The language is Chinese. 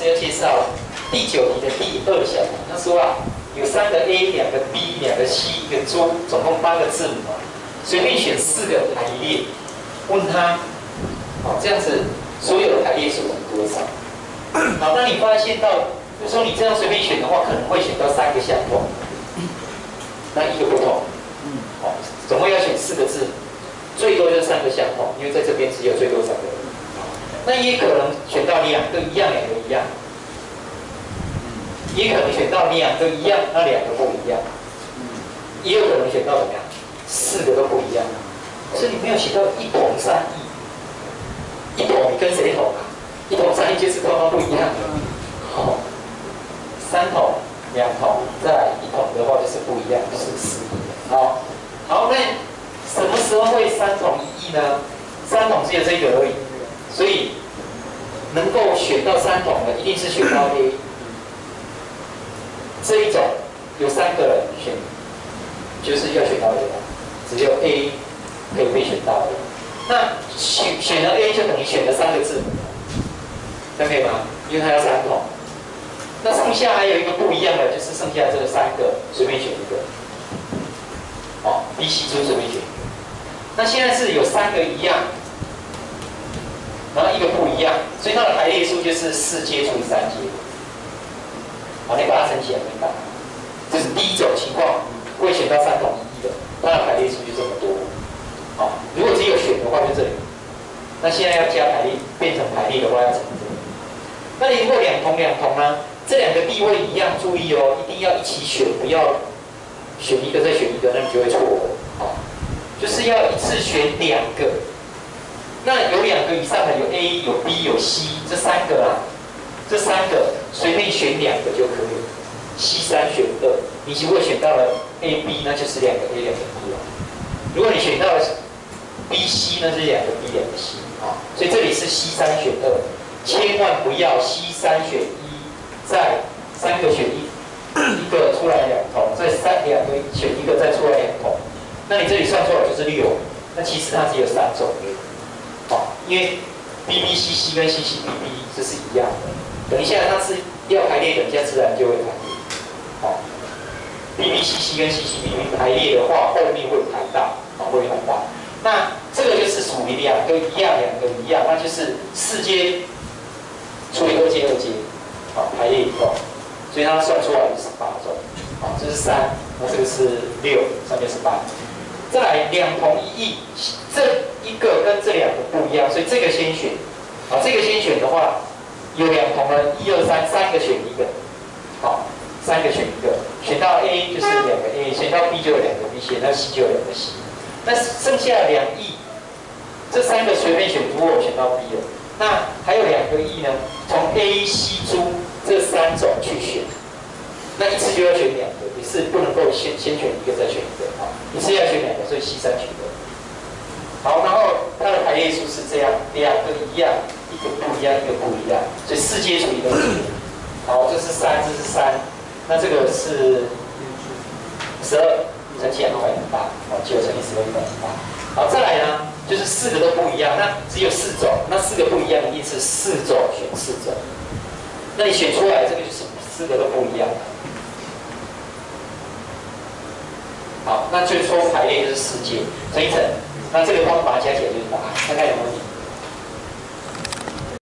师要介绍第9题的第2小题。他说啊，有3个 A、2个 B、2个 C、1个猪，总共8个字母啊，随便选4个排列。问他，这样子所有的排列数是多少？好，那你发现到，就是说你这样随便选的话，可能会选到3个相同，那1个不同。总共要选4个字，最多就3个相同，因为在这边只有最多3个。那也可能选到2个一样，2个一样。也可能选到2个一样，那2个不一样。也有可能选到怎么样？4个都不一样。所以你没有选到一同3异，一同你跟谁同啊？一同3异就是通通不一样的。好，3同、2同，再来1同的话就是不一样，就是4异。好，那什么时候会3同1异呢？3同只有这个而已，所以能够选到3同的，一定是选到 A。这一种有3个人选，就是要选到 A 了，只有 A 可以被选到 A。那选了 A 就等于选了3个字母，这样可以吗？因为它要3同。那剩下还有一个不一样的，就是剩下这个3个随便选一个。B、C、猪随便选一个。那现在是有3个一样，然后1个不一样，所以它的排列数就是4阶除以3阶。好，你把它乘起来明白？这是第一种情况，会选到3同1异的，它的排列数就这么多。好，如果只有选的话就这里。那现在要加排列，变成排列的话要乘这里。那你如果2同2同呢？这2个地位一样，注意哦，一定要一起选，不要选一个再选一个，那你就会错了。好，就是要一次选2个。那有2个以上的，有 A、有 B、有 C， 这3个啊，这3个随便选2个就可以了。C3选2，你如果选到了 A、B， 那就是2个 A、2个 B 了。如果你选到了 B、C， 那是2个 B、2个 C 啊。所以这里是 C3选2，千万不要 C3选1，再3个选1个出来2同，再2个选1个再出来2同，那你这里算出来就是6。那其实它只有3种而已。好，因为 BBCC 跟 CCBB 这是一样的。等一下它是要排列，等一下自然就会排列。好 ，BBCC 跟 CCBB 排列的话，后面会排大，会排大。那这个就是属于2个一样，2个一样，那就是4阶除以2阶2阶，好，排列以后，所以它算出来就是8种。好，这是3，那这个是6，上面是8。再来2同1异，这一个跟这2个不一样，所以这个先选。好，这个先选的话，有2同了，1、2、3，3个选1个。好，3个选1个，选到 A 就是2个 A， 选到 B 就有2个 B， 选到 C 就有2个 C。那剩下2异，这3个随便选，如果我选到 B 了，那还有2个异呢，从 A、C、猪这3种去选。那一次就要选2个，你是不能够先选1个再选1个啊，一次要选2个，所以C3选2。好，然后它的排列数是这样，2个一样，1个不一样，1个不一样，所以4阶除以2阶。好，这是3，这是3，那这个是12乘起来108，哦，9乘以12 108。好，再来呢，就是4个都不一样，那只有4种，那4个不一样，一定是4种选4种。那你选出来这个就是4个都不一样。好，那最初排列就是4阶乘一乘，那这个方法加起来就是答案，看看有没有问题。